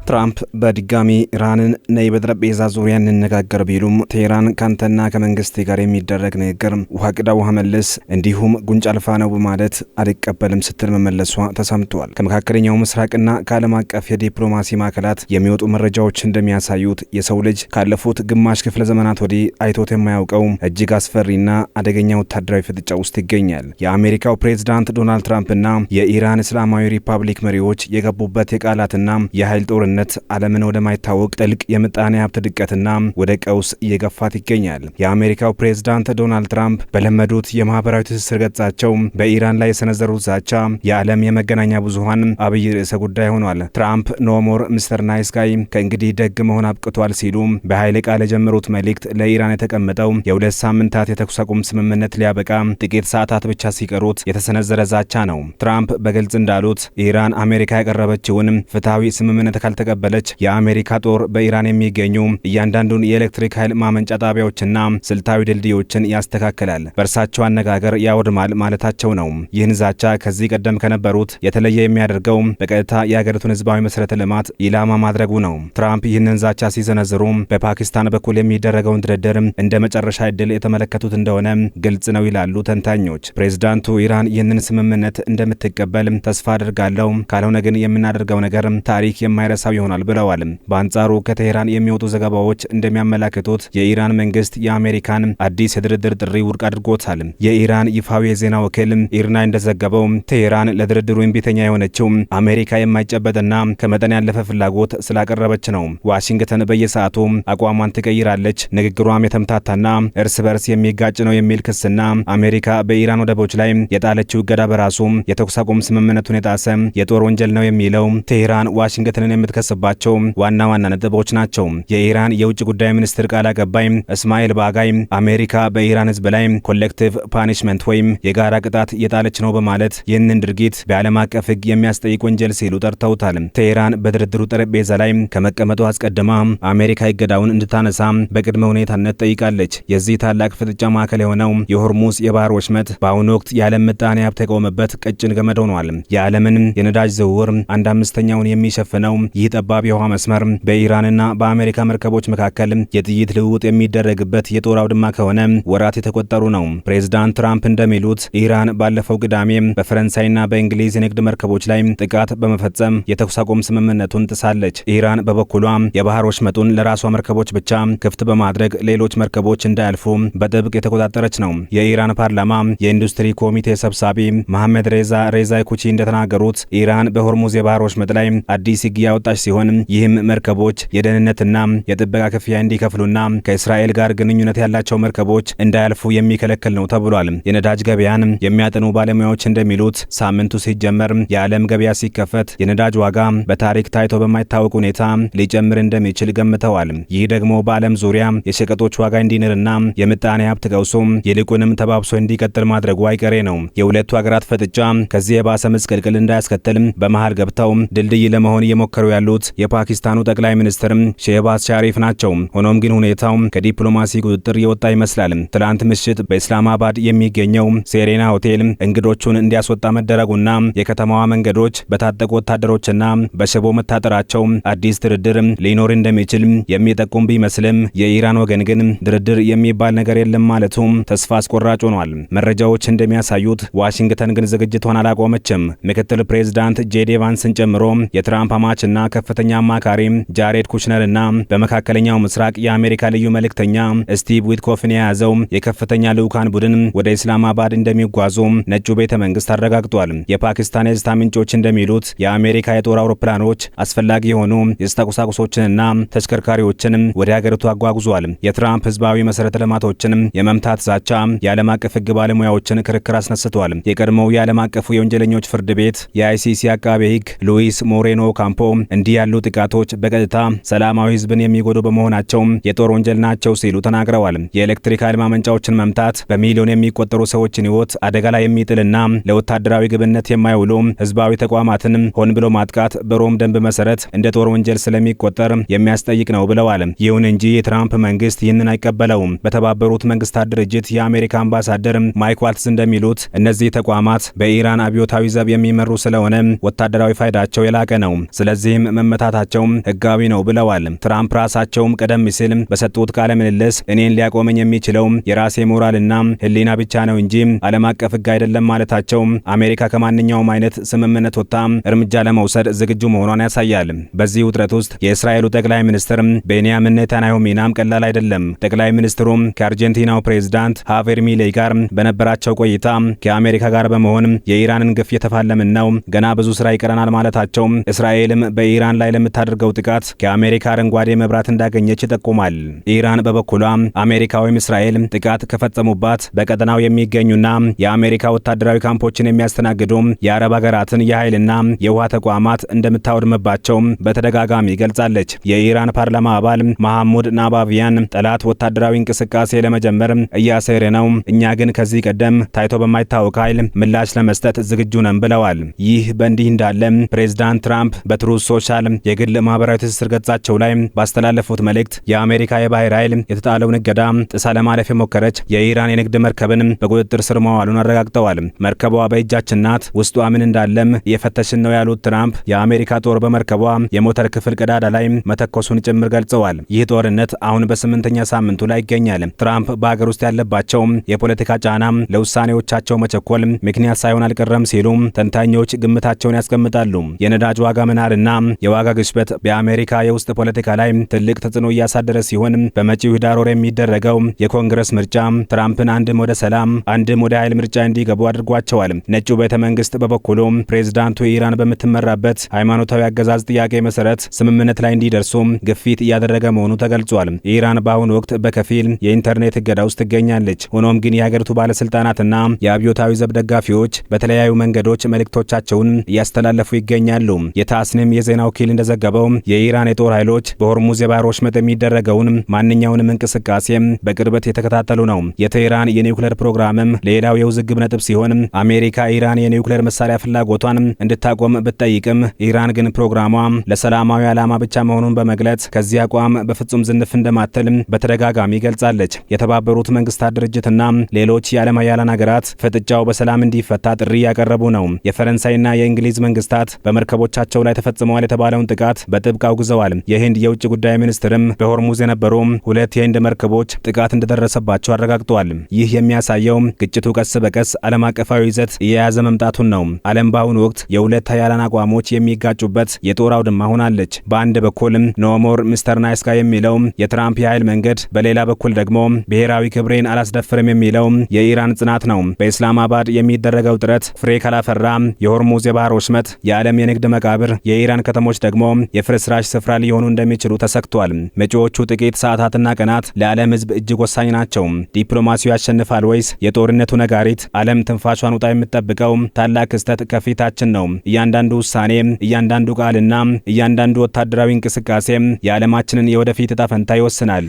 ትራምፕ በድጋሚ ኢራንን ነይ በጠረጴዛ ዙሪያ እንነጋገር ቢሉም ቴህራን ካንተና ከመንግስቴ ጋር የሚደረግ ንግግር ውሃ ቅዳ ውሃ መልስ እንዲሁም ጉንጭ አልፋ ነው በማለት አልቀበልም ስትል መመለሷ ተሰምቷል። ከመካከለኛው ምስራቅና ከዓለም አቀፍ የዲፕሎማሲ ማዕከላት የሚወጡ መረጃዎች እንደሚያሳዩት የሰው ልጅ ካለፉት ግማሽ ክፍለ ዘመናት ወዲህ አይቶት የማያውቀው እጅግ አስፈሪና አደገኛ ወታደራዊ ፍጥጫ ውስጥ ይገኛል። የአሜሪካው ፕሬዝዳንት ዶናልድ ትራምፕና የኢራን እስላማዊ ሪፐብሊክ መሪዎች የገቡበት የቃላትና የኃይል ጦርነት ዓለምን ወደማይታወቅ ጥልቅ የምጣኔ ሀብት ድቀትና ወደ ቀውስ እየገፋት ይገኛል። የአሜሪካው ፕሬዝዳንት ዶናልድ ትራምፕ በለመዱት የማህበራዊ ትስስር ገጻቸው በኢራን ላይ የሰነዘሩት ዛቻ የዓለም የመገናኛ ብዙሃን አብይ ርዕሰ ጉዳይ ሆኗል። ትራምፕ ኖሞር ሚስተር ናይስ ጋይ ከእንግዲህ ደግ መሆን አብቅቷል ሲሉ በኃይል ቃል የጀመሩት መልእክት ለኢራን የተቀመጠው የ2 ሳምንታት የተኩስ አቁም ስምምነት ሊያበቃ ጥቂት ሰዓታት ብቻ ሲቀሩት የተሰነዘረ ዛቻ ነው። ትራምፕ በግልጽ እንዳሉት ኢራን አሜሪካ ያቀረበችውን ፍትሐዊ ስምምነት ካልተቀበለች የአሜሪካ ጦር በኢራን የሚገኙ እያንዳንዱን የኤሌክትሪክ ኃይል ማመንጫ ጣቢያዎችና ስልታዊ ድልድዮችን ያስተካክላል፣ በእርሳቸው አነጋገር ያወድማል ማለታቸው ነው። ይህን ዛቻ ከዚህ ቀደም ከነበሩት የተለየ የሚያደርገው በቀጥታ የሀገሪቱን ህዝባዊ መሰረተ ልማት ኢላማ ማድረጉ ነው። ትራምፕ ይህንን ዛቻ ሲሰነዝሩ በፓኪስታን በኩል የሚደረገውን ድርድር እንደ መጨረሻ ዕድል የተመለከቱት እንደሆነ ግልጽ ነው ይላሉ ተንታኞች። ፕሬዝዳንቱ ኢራን ይህንን ስምምነት እንደምትቀበል ተስፋ አድርጋለሁ፣ ካልሆነ ግን የምናደርገው ነገር ታሪክ የማይረሳው ይሆናል ብለዋል። በአንጻሩ ከቴህራን የሚወጡ ዘገባዎች እንደሚያመላክቱት የኢራን መንግስት የአሜሪካን አዲስ የድርድር ጥሪ ውድቅ አድርጎታል። የኢራን ይፋዊ የዜና ወኪል ኢርና እንደዘገበው ቴህራን ለድርድሩ እምቢተኛ የሆነችው አሜሪካ የማይጨበጥና ከመጠን ያለፈ ፍላጎት ስላቀረበች ነው። ዋሽንግተን በየሰዓቱ አቋሟን ትቀይራለች፣ ንግግሯም የተምታታና እርስ በርስ የሚጋጭ ነው የሚል ክስና አሜሪካ በኢራን ወደቦች ላይ የጣለችው እገዳ በራሱ የተኩስ አቁም ስምምነቱን የጣሰ የጦር ወንጀል ነው የሚለው ቴህራን ዋሽንግተንን የምትከስባቸው ዋና ዋና ነጥቦች ናቸው። የኢራን የውጭ ጉዳይ ሚኒስትር ቃል አቀባይ እስማኤል ባጋይ አሜሪካ በኢራን ህዝብ ላይ ኮሌክቲቭ ፓኒሽመንት ወይም የጋራ ቅጣት የጣለች ነው በማለት ይህንን ድርጊት በዓለም አቀፍ ህግ የሚያስጠይቅ ወንጀል ሲሉ ጠርተውታል። ቴህራን በድርድሩ ጠረጴዛ ላይ ከመቀመጡ አስቀድማ አሜሪካ እገዳውን እንድታነሳ በቅድመ ሁኔታነት ጠይቃለች። የዚህ ታላቅ ፍጥጫ ማዕከል የሆነው የሆርሙዝ የባህር ወሽመጥ በአሁኑ ወቅት የዓለም ምጣኔ ሀብት የቆመበት ቀጭን ገመድ ሆኗል። የዓለምን የነዳጅ ዝውውር 1/5ኛውን የሚሸፍነው ይህ ጠባብ የውሃ መስመር በኢራንና በአሜሪካ መርከቦች መካከል የጥይት ልውውጥ የሚደረግበት የጦር አውድማ ከሆነ ወራት የተቆጠሩ ነው። ፕሬዝዳንት ትራምፕ እንደሚሉት ኢራን ባለፈው ቅዳሜ በፈረንሳይና በእንግሊዝ የንግድ መርከቦች ላይ ጥቃት በመፈጸም የተኩስ አቁም ስምምነቱን ጥሳለች። ኢራን በበኩሏ የባህር ወሽመጡን ለራሷ መርከቦች ብቻ ክፍት በማድረግ ሌሎች መርከቦች እንዳያልፉ በጥብቅ የተቆጣጠረች ነው። የኢራን ፓርላማ የኢንዱስትሪ ኮሚቴ ሰብሳቢ መሐመድ ሬዛ ኩቺ እንደተናገሩት ኢራን በሆርሙዝ የባህር ወሽመጥ ላይ አዲስ ህግ ያወጣች ሲሆን ይህም መርከቦች የደህንነትና የጥበቃ ክፍያ እንዲከፍሉና ከእስራኤል ጋር ግንኙነት ያላቸው መርከቦች እንዳያልፉ የሚከለክል ነው ተብሏል። የነዳጅ ገበያን የሚያጠኑ ባለሙያዎች እንደሚሉት ሳምንቱ ሲጀመር የዓለም ገበያ ሲከፈት የነዳጅ ዋጋ በታሪክ ታይቶ በማይታወቅ ሁኔታ ሊጨምር እንደሚችል ገምተዋል። ይህ ደግሞ በዓለም ዙሪያ የሸቀጦች ዋጋ እንዲንርና የምጣኔ ሀብት ቀውሱ ይልቁንም ተባብሶ እንዲቀጥል ማድረጉ አይቀሬ ነው። የሁለቱ ሀገራት ፍጥጫ ከዚህ የባሰ ምስቅልቅል እንዳያስከትል በመሃል ገብተው ድልድይ ለመሆን እየሞከሩ ያሉት የፓኪስታኑ ጠቅላይ ሚኒስትር ሼህባዝ ሻሪፍ ናቸው። ሆኖም ግን ሁኔታው ከዲፕሎማሲ ቁጥጥር የወጣ ይመስላል። ትላንት ምሽት በኢስላማባድ የሚገኘው ሴሬና ሆቴል እንግዶቹን እንዲያስወጣ መደረጉና የከተማዋ መንገዶች በታጠቁ ወታደሮችና በሽቦ መታጠራቸው አዲስ ድርድር ሊኖር እንደሚችል የሚጠቁም ቢመስልም የኢራን ወገን ግን ድርድር የሚባል ነገር የለም ማለቱ ተስፋ አስቆራጭ ሆኗል። መረጃዎች እንደሚያሳዩት ዋሽንግተን ግን ዝግጅቷን አላቆመችም። ምክትል ፕሬዝዳንት ጄዲ ቫንስን ጨምሮ የትራምፕ አማችና ከፍተኛ አማካሪ ጃሬድ ኩሽነር እና በመካከለኛው ምስራቅ የአሜሪካ ልዩ መልእክተኛ ስቲቭ ዊትኮፍን የያዘው የከፍተኛ ልዑካን ቡድን ወደ ኢስላማባድ እንደሚጓዙ ነጩ ቤተ መንግስት አረጋግጧል። የፓኪስታን የጸጥታ ምንጮች እንደሚሉት የአሜሪካ የጦር አውሮፕላኖች አስፈላጊ የሆኑ የጸጥታ ቁሳቁሶችንና ተሽከርካሪዎችን ወደ ሀገሪቱ አጓጉዟል። የትራምፕ ህዝባዊ መሰረተ ልማቶችን የመምታት ዛቻ የዓለም አቀፍ ህግ ባለሙያዎችን ክርክር አስነስቷል። የቀድሞው የዓለም አቀፉ የወንጀለኞች ፍርድ ቤት የአይሲሲ አቃቤ ህግ ሉዊስ ሞሬኖ ካምፖ እንዲህ ያሉ ጥቃቶች በቀጥታ ሰላማዊ ህዝብን የሚጎዱ በመሆናቸው የጦር ወንጀል ናቸው ሲሉ ተናግረዋል። የኤሌክትሪክ ኃይል ማመንጫዎችን መምታት በሚሊዮን የሚቆጠሩ ሰዎችን ህይወት አደጋ ላይ የሚጥልና ለወታደራዊ ግብነት የማይውሉ ህዝባዊ ተቋማትን ሆን ብሎ ማጥቃት በሮም ደንብ መሰረት እንደ ጦር ወንጀል ስለሚቆጠር የሚያስጠይቅ ነው ብለዋል። ይሁን እንጂ የትራምፕ መንግስት ይህንን አይቀበለውም። በተባበሩት መንግስታት ድርጅት የአሜሪካ አምባሳደር ማይክ ዋልትስ እንደሚሉት እነዚህ ተቋማት በኢራን አብዮታዊ ዘብ የሚመሩ ስለሆነ ወታደራዊ ፋይዳቸው የላቀ ነው። ስለዚህም መመታታቸው ህጋዊ ነው ብለዋል። ትራምፕ ራሳቸውም ቀደም ሲል በሰጡት ቃለ ምልልስ እኔን ሊያቆመኝ የሚችለው የራሴ ሞራልና ህሊና ብቻ ነው እንጂ ዓለም አቀፍ ህግ አይደለም ማለታቸው አሜሪካ ከማንኛውም አይነት ስምምነት ወጥታ እርምጃ ለመውሰድ ዝግጁ መሆኗን ያሳያል። በዚህ ውጥረት ውስጥ የእስራኤሉ ጠቅላይ ሚኒስትር ቤንያሚን ኔታንያሁ ሚናም ቀላል አይደለም። ጠቅላይ ሚኒስትሩ ከአርጀንቲናው ፕሬዝዳንት ሃቬር ሚሌይ ጋር በነበራቸው ቆይታ ከአሜሪካ ጋር በመሆን የኢራንን ግፍ የተፋለምን ነው፣ ገና ብዙ ስራ ይቀረናል ማለታቸው እስራኤልም በኢራን ላይ ለምታደርገው ጥቃት ከአሜሪካ አረንጓዴ መብራት እንዳገኘች ይጠቁማል። ኢራን በበኩሏ አሜሪካ ወይም እስራኤል ጥቃት ከፈጸሙባት በቀጠናው የሚገኙና የአሜሪካ ወታደራዊ ካምፖችን የሚያስተናግዱ የአረብ ሀገራትን የኃይልና የውሃ ተቋማት እንደምታወድምባቸው በተደጋጋሚ ገልጻለች። የኢራን ፓርላማ አባል መሐሙድ ናባቪያን ጠላት ወታደራዊ እንቅስቃሴ ለመጀመር እያሰረ ነው፣ እኛ ግን ከዚህ ቀደም ታይቶ በማይታወቅ ኃይል ምላሽ ለመስጠት ዝግጁ ነን ብለዋል። ይህ በእንዲህ እንዳለ ፕሬዝዳንት ትራምፕ በትሩዝ ሶሻል የግል ማህበራዊ ትስስር ገጻቸው ላይ ባስተላለፉት መልእክት የአሜሪካ የባህር ኃይል የተጣለውን እገዳ ጥሳ ለማለፍ የሞከረች የኢራን የንግድ መርከብን በቁጥጥር ስር መዋሉን አረጋግጠዋል። መርከቧ በእጃችን ናት፣ ውስጧ ምን እንዳለም የፈተሽን ነው ያሉት ትራምፕ የአሜሪካ ጦር በመርከቧ የሞተር ክፍል ቀዳዳ ላይ መተኮሱን ጭምር ገልጸዋል። ይህ ጦርነት አሁን በ8ኛ ሳምንቱ ላይ ይገኛል። ትራምፕ በሀገር ውስጥ ያለባቸው የፖለቲካ ጫና ለውሳኔዎቻቸው መቸኮል ምክንያት ሳይሆን አልቀረም ሲሉ ተንታኞች ግምታቸውን ያስቀምጣሉ። የነዳጅ ዋጋ መናርና የዋጋ ግሽበት በአሜሪካ የውስጥ ፖለቲካ ላይ ትልቅ ተጽዕኖ እያሳደረ ሲሆን በመጪው ህዳር ወር የሚደረገው የኮንግረስ ምርጫ ትራምፕን አንድም ወደ ሰላም አንድም ወደ ኃይል ምርጫ እንዲገቡ አድርጓቸዋል። ነጩ ቤተ መንግስት በበኩሉ ፕሬዝዳንቱ ኢራን በምትመራበት ሃይማኖታዊ አገዛዝ ጥያቄ መሰረት ስምምነት ላይ እንዲደርሱ ግፊት እያደረገ መሆኑ ተገልጿል። ኢራን በአሁኑ ወቅት በከፊል የኢንተርኔት እገዳ ውስጥ ትገኛለች። ሆኖም ግን የሀገሪቱ ባለስልጣናትና የአብዮታዊ ዘብ ደጋፊዎች በተለያዩ መንገዶች መልእክቶቻቸውን እያስተላለፉ ይገኛሉ። የታስኒም የዜና ወኪል እንደዘገበው የኢራን የጦር ኃይሎች በሆርሙዝ የባህር ወሽመጥ የሚደረገውን ማንኛውንም እንቅስቃሴ በቅርበት የተከታተሉ ነው። የቴህራን የኒውክሌር ፕሮግራምም ሌላው የውዝግብ ነጥብ ሲሆን አሜሪካ ኢራን የኒውክሌር መሳሪያ ፍላጎቷን እንድታቆም ብትጠይቅም ኢራን ግን ፕሮግራሟ ለሰላማዊ ዓላማ ብቻ መሆኑን በመግለጽ ከዚህ አቋም በፍጹም ዝንፍ እንደማትል በተደጋጋሚ ገልጻለች። የተባበሩት መንግስታት ድርጅትና ሌሎች የዓለም ሀያላን ሀገራት ፍጥጫው በሰላም እንዲፈታ ጥሪ ያቀረቡ ነው። የፈረንሳይና የእንግሊዝ መንግስታት በመርከቦቻቸው ላይ ተፈጽመዋል የተባለውን ጥቃት በጥብቅ አውግዘዋል። የህንድ የውጭ ጉዳይ ሚኒስትርም በሆርሙዝ የነበሩ 2 የህንድ መርከቦች ጥቃት እንደደረሰባቸው አረጋግጠዋል። ይህ የሚያሳየው ግጭቱ ቀስ በቀስ ዓለም አቀፋዊ ይዘት እየያዘ መምጣቱን ነው። ዓለም በአሁኑ ወቅት የሁለት ሀያላን አቋሞች የሚጋጩበት የጦር አውድማ ሆናለች። በአንድ በኩል ኖ ሞር ሚስተር ናይስ ጋይ የሚለው የትራምፕ የኃይል መንገድ፣ በሌላ በኩል ደግሞ ብሔራዊ ክብሬን አላስደፍርም የሚለው የኢራን ጽናት ነው። በኢስላማባድ የሚደረገው ጥረት ፍሬ ካላፈራ የሆርሙዝ የባህር ወሽመጥ የዓለም የንግድ መቃብር፣ የኢራን ከተሞች ደግሞ የፍርስራሽ ስፍራ ሊሆኑ እንደሚችሉ ተሰክቷል። መጪዎቹ ጥቂት ሰዓታትና ቀናት ለዓለም ህዝብ እጅግ ወሳኝ ናቸው። ዲፕሎማሲው ያሸንፋል ወይስ የጦርነቱ ነጋሪት? ዓለም ትንፋሿን ውጣ የምትጠብቀው ታላቅ ክስተት ከፊታችን ነው። እያንዳንዱ ውሳኔ፣ እያንዳንዱ ቃልና እያንዳንዱ ወታደራዊ እንቅስቃሴ የዓለማችንን የወደፊት ዕጣ ፈንታ ይወስናል።